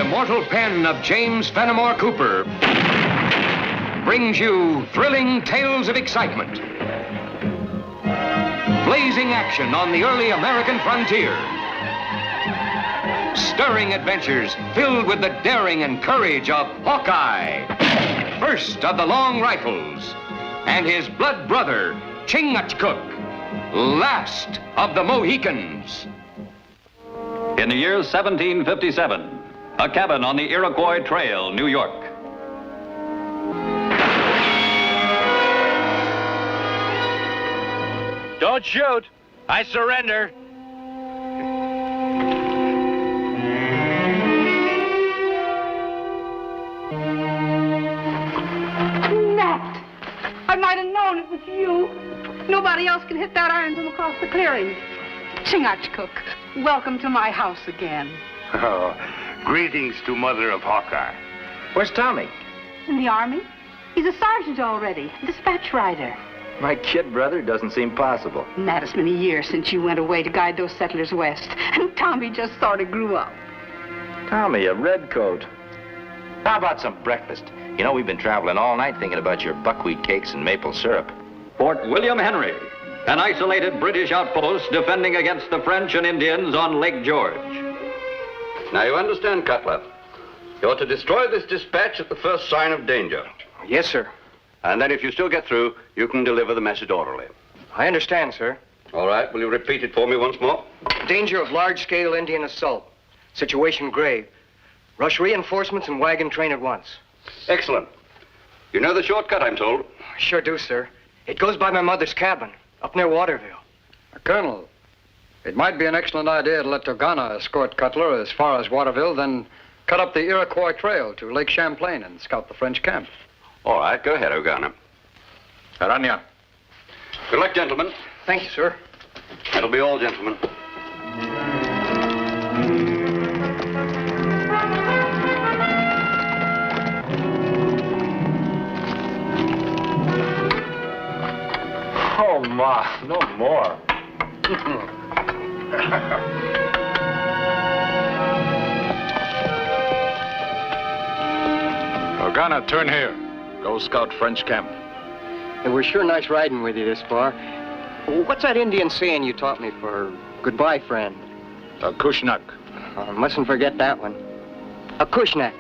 immortal pen of James Fenimore Cooper brings you thrilling tales of excitement, blazing action on the early American frontier, stirring adventures filled with the daring and courage of Hawkeye, first of the long rifles, and his blood brother, Chingachgook, last of the Mohicans. In the year 1757, a cabin on the Iroquois Trail, New York. Don't shoot. I surrender. Nat! I might have known it was you. Nobody else can hit that iron from across the clearing. Chingachgook, welcome to my house again. Oh, greetings to Mother of Hawkeye. Where's Tommy? In the army? He's a sergeant already, dispatch rider. My kid brother doesn't seem possible. Nat, it's been a year since you went away to guide those settlers west, and Tommy just sort of grew up. Tommy, a redcoat. How about some breakfast? You know, we've been traveling all night thinking about your buckwheat cakes and maple syrup. Fort William Henry, an isolated British outpost defending against the French and Indians on Lake George. Now you understand, Cutler. You're to destroy this dispatch at the first sign of danger. Yes, sir. And then if you still get through, you can deliver the message orally. I understand, sir. All right, will you repeat it for me once more? Danger of large-scale Indian assault. Situation grave. Rush reinforcements and wagon train at once. Excellent. You know the shortcut, I'm told. Sure do, sir. It goes by my mother's cabin, up near Waterville. Colonel, it might be an excellent idea to let Togana escort Cutler as far as Waterville, then cut up the Iroquois Trail to Lake Champlain and scout the French camp. All right, go ahead, Ogana. Aranya. Good luck, gentlemen. Thank you, sir. That'll be all, gentlemen. Oh, Ma, no more. Togana, turn here. Go scout French camp. It was sure nice riding with you this far. What's that Indian saying you taught me for goodbye, friend? Acushnak. Oh, mustn't forget that one. Acushnak.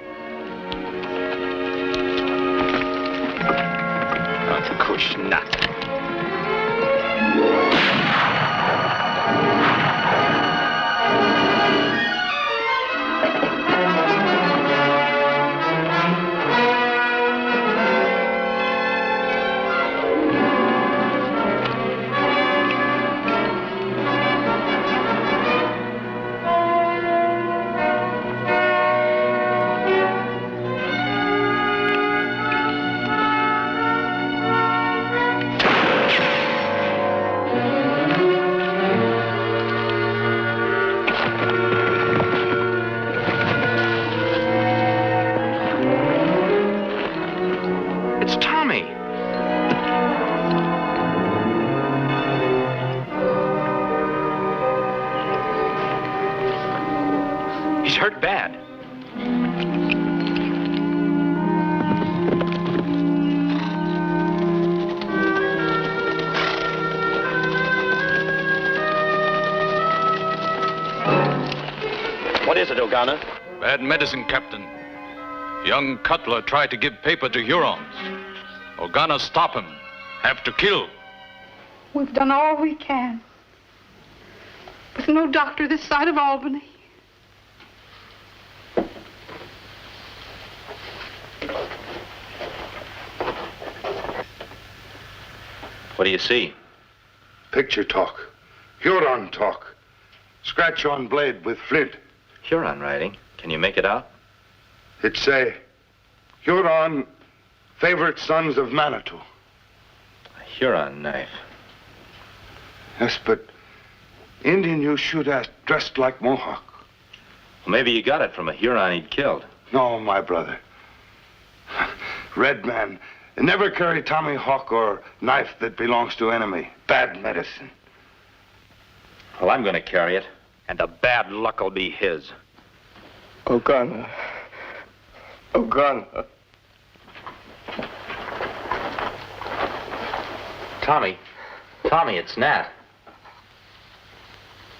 Acushnak. He's hurt bad. What is it, Ogana? Bad medicine, Captain. Young Cutler tried to give paper to Hurons. Ogana stop him. Have to kill. We've done all we can. With no doctor this side of Albany. What do you see? Picture talk. Huron talk. Scratch on blade with flint. Huron writing. Can you make it out? It say, Huron, favorite sons of Manitou. A Huron knife. Yes, but Indian you shoot at dressed like Mohawk. Well, maybe you got it from a Huron he'd killed. No, my brother. Red man never carry Tommy Hawk or knife that belongs to enemy. Bad medicine. Well, I'm going to carry it, and the bad luck will be his. Ogana. Ogana. Tommy, it's Nat.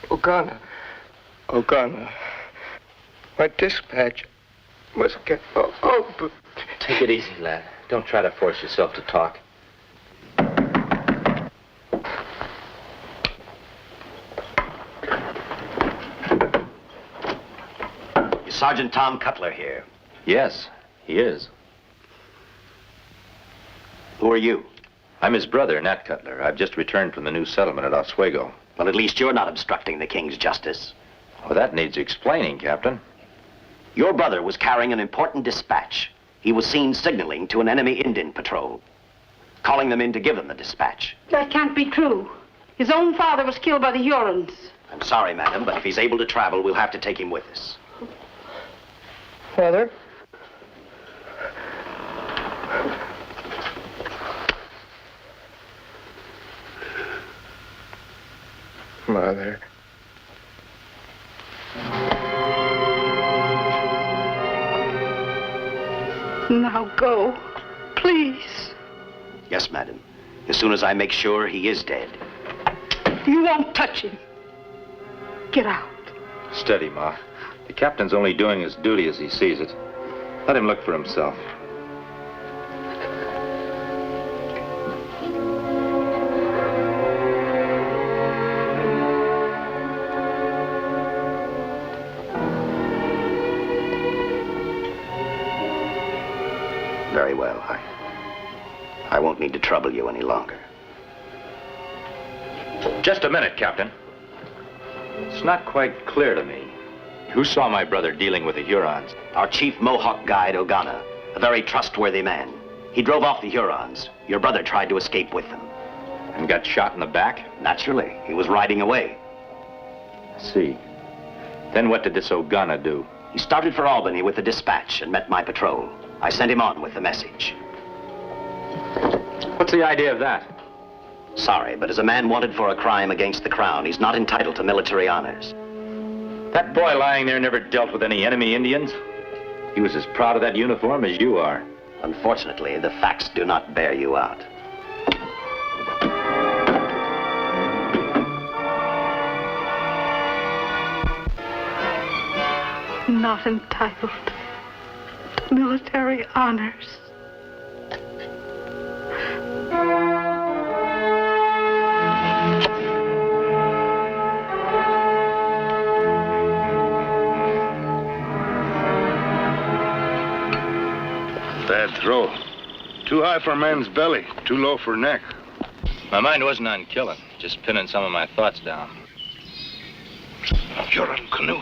Ogana. My dispatch must get open. Take it easy, lad. Don't try to force yourself to talk. Sergeant Tom Cutler here. Yes, he is. Who are you? I'm his brother, Nat Cutler. I've just returned from the new settlement at Oswego. Well, at least you're not obstructing the king's justice. Well, that needs explaining, Captain. Your brother was carrying an important dispatch. He was seen signaling to an enemy Indian patrol, calling them in to give them the dispatch. That can't be true. His own father was killed by the Hurons. I'm sorry, madam, but if he's able to travel, we'll have to take him with us. Father? Mother. Now go, please. Yes, madam. As soon as I make sure he is dead. You won't touch him. Get out. Steady, Ma. The captain's only doing his duty as he sees it. Let him look for himself. Very well. I won't need to trouble you any longer. Just a minute, Captain. It's not quite clear to me. Who saw my brother dealing with the Hurons? Our chief Mohawk guide, Ogana, a very trustworthy man. He drove off the Hurons. Your brother tried to escape with them. And got shot in the back? Naturally. He was riding away. I see. Then what did this Ogana do? He started for Albany with the dispatch and met my patrol. I sent him on with the message. What's the idea of that? Sorry, but as a man wanted for a crime against the crown, he's not entitled to military honors. That boy lying there never dealt with any enemy Indians. He was as proud of that uniform as you are. Unfortunately, the facts do not bear you out. Not entitled to military honors. Bad throw. Too high for a man's belly, too low for neck. My mind wasn't on killing, just pinning some of my thoughts down. Huron canoe.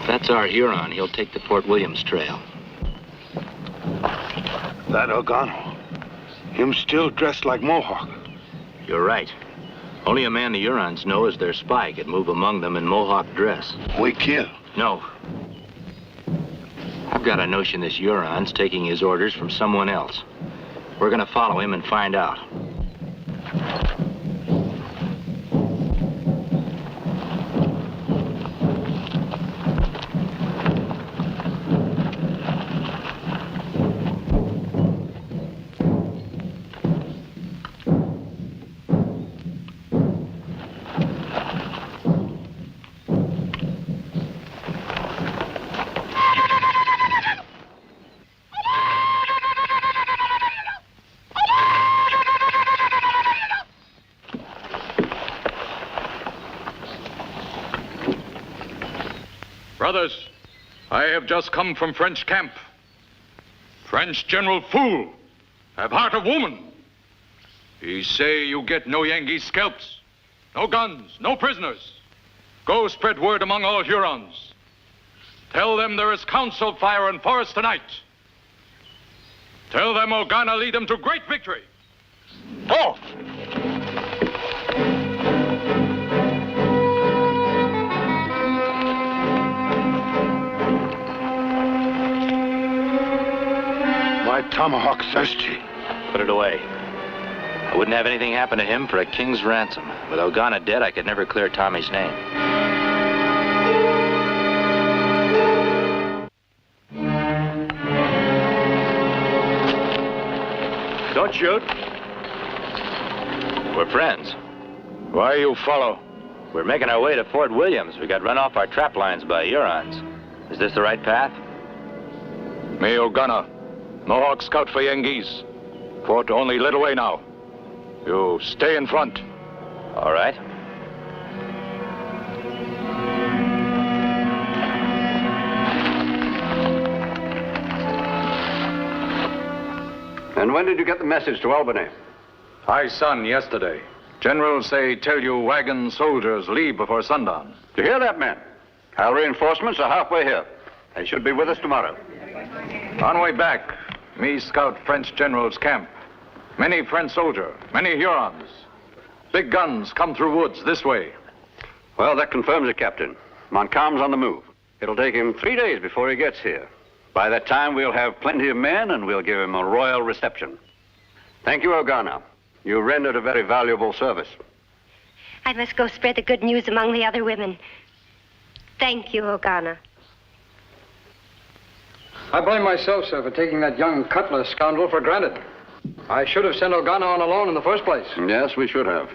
If that's our Huron, he'll take the Fort Williams trail. That Ogano. Him still dressed like Mohawk. You're right. Only a man the Hurons know is their spy could move among them in Mohawk dress. We kill. No. I've got a notion this Huron's taking his orders from someone else. We're gonna follow him and find out. Brothers, I have just come from French camp. French General Fool have heart of woman. He say you get no Yankee scalps, no guns, no prisoners. Go spread word among all Hurons. Tell them there is council fire in forest tonight. Tell them Ogana lead them to great victory. Forth! My tomahawk thirsty. Put it away. I wouldn't have anything happen to him for a king's ransom. With Ogana dead, I could never clear Tommy's name. Don't shoot. We're friends. Why you follow? We're making our way to Fort Williams. We got run off our trap lines by Hurons. Is this the right path? Me O'Gunner. Mohawk scout for Yengeese. Fort only little way now. You stay in front. All right. And when did you get the message to Albany? Hi, son, yesterday. General say tell you wagon soldiers leave before sundown. Do you hear that, man? Our reinforcements are halfway here. They should be with us tomorrow. On way back, me scout French general's camp. Many French soldier, many Hurons. Big guns come through woods this way. Well, that confirms it, Captain. Montcalm's on the move. It'll take him 3 days before he gets here. By that time, we'll have plenty of men, and we'll give him a royal reception. Thank you, O'Gunner. You rendered a very valuable service. I must go spread the good news among the other women. Thank you, O'Gunner. I blame myself, sir, for taking that young Cutler scoundrel for granted. I should have sent O'Gunner on alone in the first place. Yes, we should have.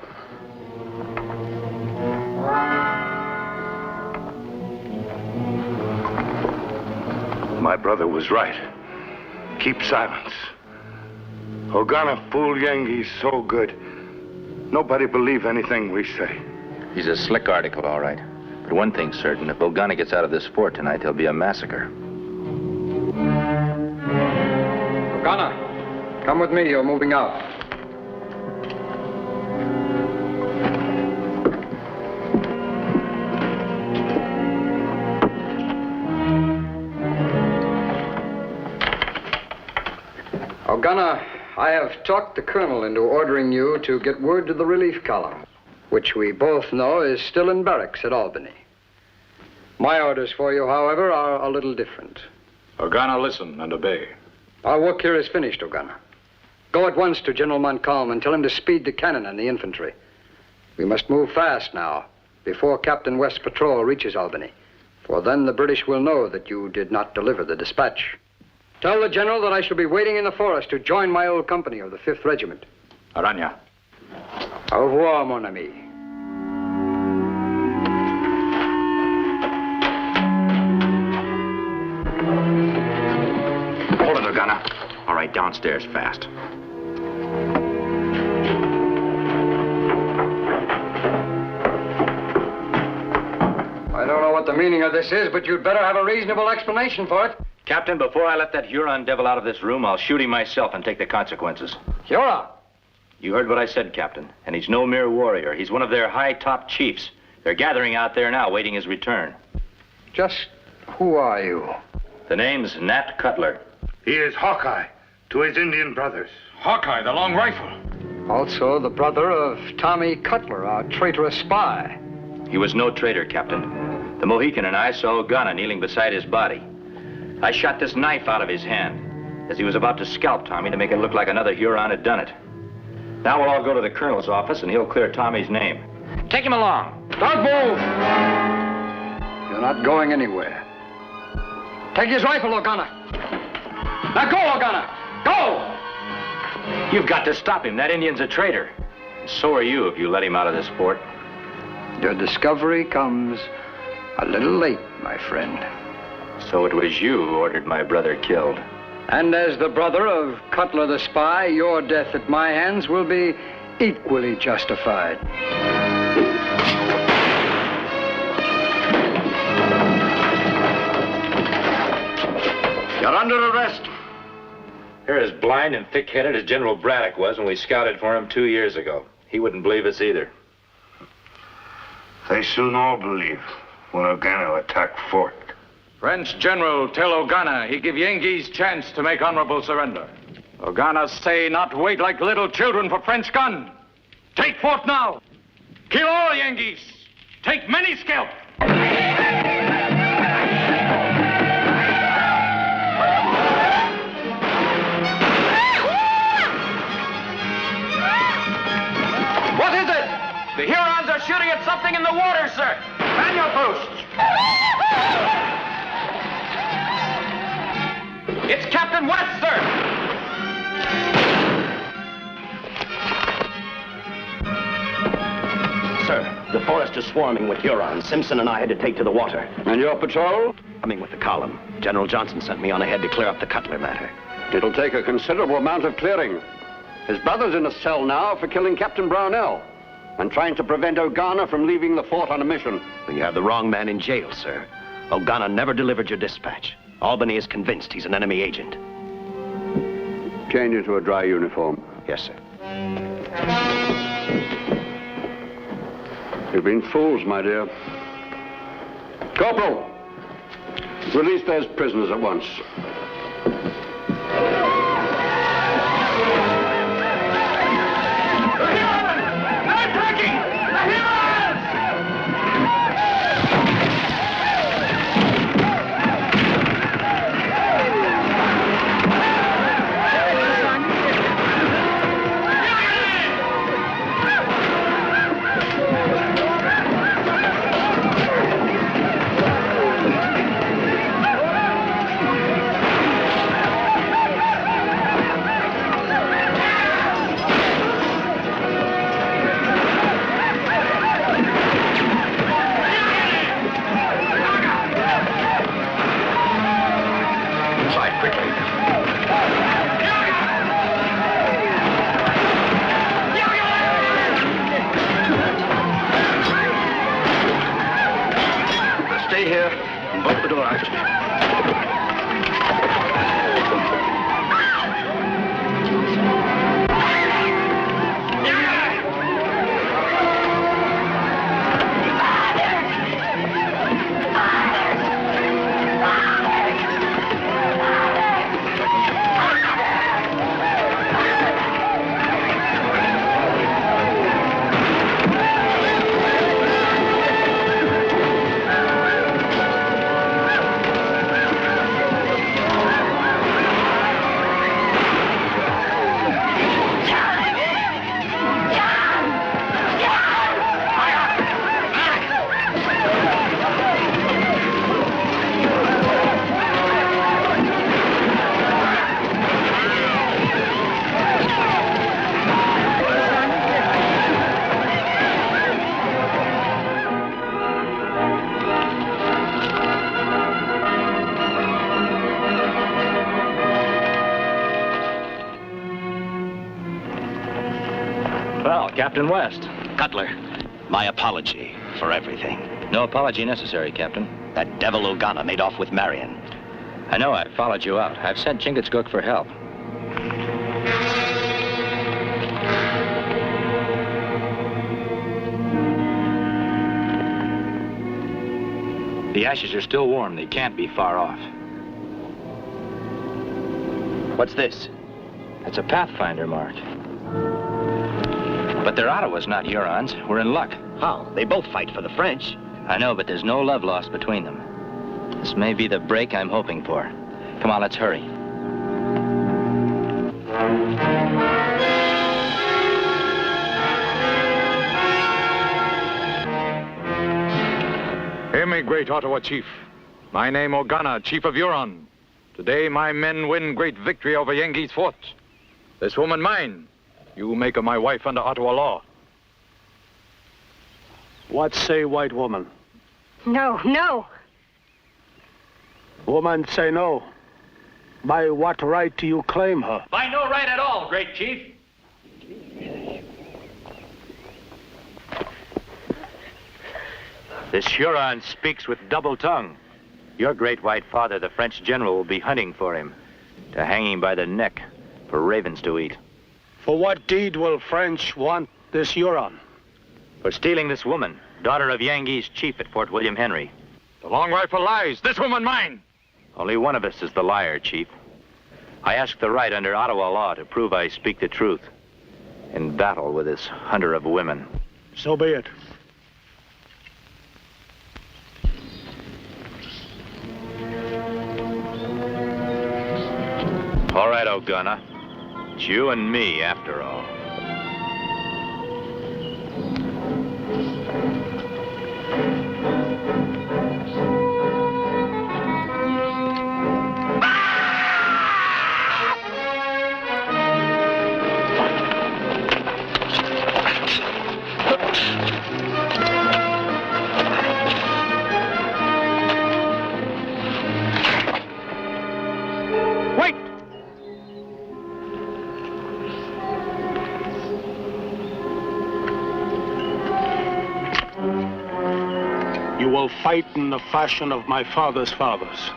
My brother was right. Keep silence. O'Gunner fooled Yengeese so good. Nobody believe anything we say. He's a slick article, all right. But one thing's certain, if O'Gunner gets out of this fort tonight, there'll be a massacre. O'Gunner, come with me. You're moving out. O'Gunner, I have talked the colonel into ordering you to get word to the relief column, which we both know is still in barracks at Albany. My orders for you, however, are a little different. O'Gunner, listen and obey. Our work here is finished, O'Gunner. Go at once to General Montcalm and tell him to speed the cannon and the infantry. We must move fast now, before Captain West's patrol reaches Albany, for then the British will know that you did not deliver the dispatch. Tell the general that I shall be waiting in the forest to join my old company of the 5th Regiment. Aranya. Au revoir, mon ami. Hold it, O'Gunner. All right, downstairs, fast. I don't know what the meaning of this is, but you'd better have a reasonable explanation for it. Captain, before I let that Huron devil out of this room, I'll shoot him myself and take the consequences. Huron! You heard what I said, Captain. And he's no mere warrior. He's one of their high-top chiefs. They're gathering out there now, waiting his return. Just who are you? The name's Nat Cutler. He is Hawkeye to his Indian brothers. Hawkeye, the long rifle. Also the brother of Tommy Cutler, our traitorous spy. He was no traitor, Captain. The Mohican and I saw O'Gunner kneeling beside his body. I shot this knife out of his hand as he was about to scalp Tommy to make it look like another Huron had done it. Now we'll all go to the colonel's office and he'll clear Tommy's name. Take him along. Don't move! You're not going anywhere. Take his rifle, O'Gunner. Now go, O'Gunner! Go! You've got to stop him. That Indian's a traitor. And so are you if you let him out of this fort. Your discovery comes a little late, my friend. So it was you who ordered my brother killed. And as the brother of Cutler the spy, your death at my hands will be equally justified. You're under arrest. You're as blind and thick-headed as General Braddock was when we scouted for him 2 years ago. He wouldn't believe us either. They soon all believe when O'Gunner attack fort. French general tell O'Gunner he give Yengeese chance to make honorable surrender. O'Gunner say not wait like little children for French gun. Take fort now. Kill all Yengeese. Take many scalp. What is it? The Hurons are shooting at something in the water, sir. Man your posts. It's Captain West, sir. Sir, the forest is swarming with Hurons. Simpson and I had to take to the water. And your patrol? Coming with the column. General Johnson sent me on ahead to clear up the Cutler matter. It'll take a considerable amount of clearing. His brother's in a cell now for killing Captain Brownell and trying to prevent O'Gana from leaving the fort on a mission. You have the wrong man in jail, sir. O'Gana never delivered your dispatch. Albany is convinced he's an enemy agent. Change into a dry uniform. Yes, sir. You've been fools, my dear. Corporal, release those prisoners at once. Stay here and bolt the door after me. Well, Captain West. Cutler, my apology for everything. No apology necessary, Captain. That devil O'Gana made off with Marion. I know. I followed you out. I've sent Chingachgook for help. The ashes are still warm. They can't be far off. What's this? It's a Pathfinder mark. But they're Ottawas, not Hurons. We're in luck. How? They both fight for the French. I know, but there's no love lost between them. This may be the break I'm hoping for. Come on, let's hurry. Hear me, great Ottawa chief. My name O'Gana, chief of Huron. Today my men win great victory over Yengi's fort. This woman mine. You make her my wife under Ottawa law. What say, white woman? No, no. Woman say no. By what right do you claim her? By no right at all, great chief. This Huron speaks with double tongue. Your great white father, the French general, will be hunting for him to hang him by the neck for ravens to eat. For what deed will French want this Huron? For stealing this woman, daughter of Yengi's chief at Fort William Henry. The long rifle lies. This woman mine. Only one of us is the liar, chief. I ask the right under Ottawa law to prove I speak the truth in battle with this hunter of women. So be it. All right, O'Gana. It's you and me, after all. will fight in the fashion of my father's fathers.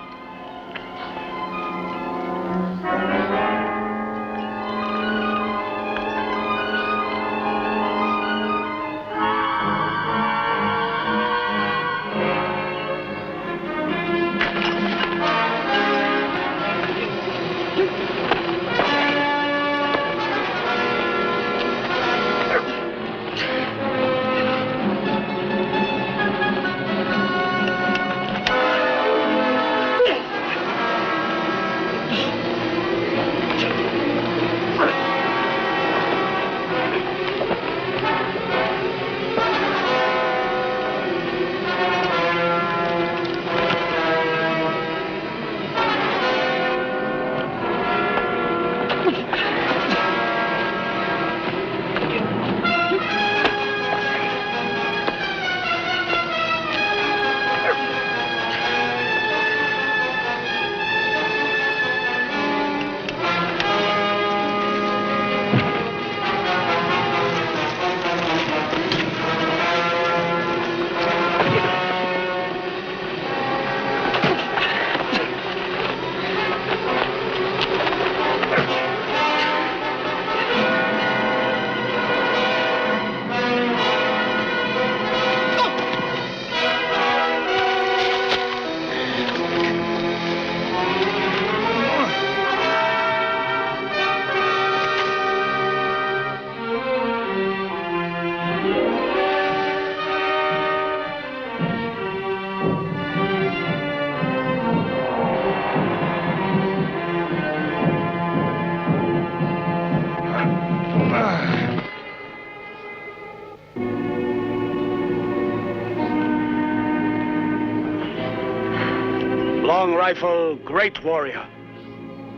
Long rifle, great warrior.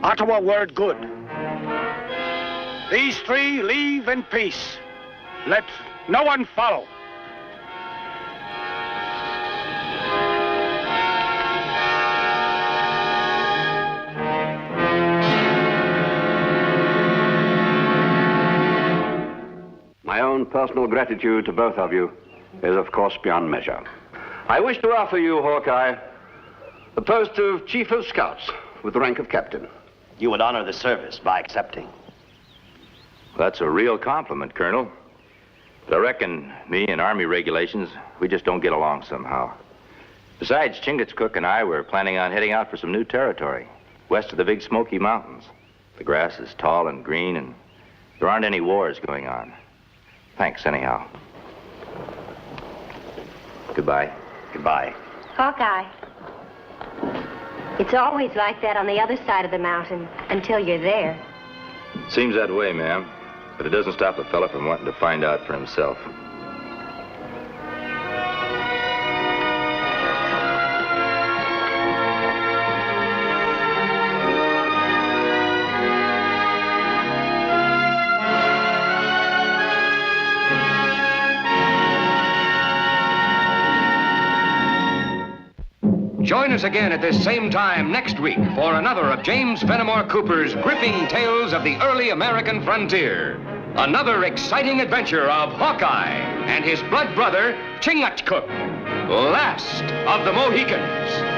Ottawa word good. These three leave in peace. Let no one follow. My own personal gratitude to both of you is, of course, beyond measure. I wish to offer you, Hawkeye, the post of Chief of Scouts with the rank of Captain. You would honor the service by accepting. That's a real compliment, Colonel. But I reckon me and Army regulations, we just don't get along somehow. Besides, Chingachgook and I were planning on heading out for some new territory, west of the Big Smoky Mountains. The grass is tall and green, and there aren't any wars going on. Thanks, anyhow. Goodbye. Goodbye. Hawkeye. It's always like that on the other side of the mountain until you're there. Seems that way, ma'am. But it doesn't stop a fella from wanting to find out for himself. Join us again at this same time next week for another of James Fenimore Cooper's gripping tales of the early American frontier. Another exciting adventure of Hawkeye and his blood brother, Chingachgook, last of the Mohicans.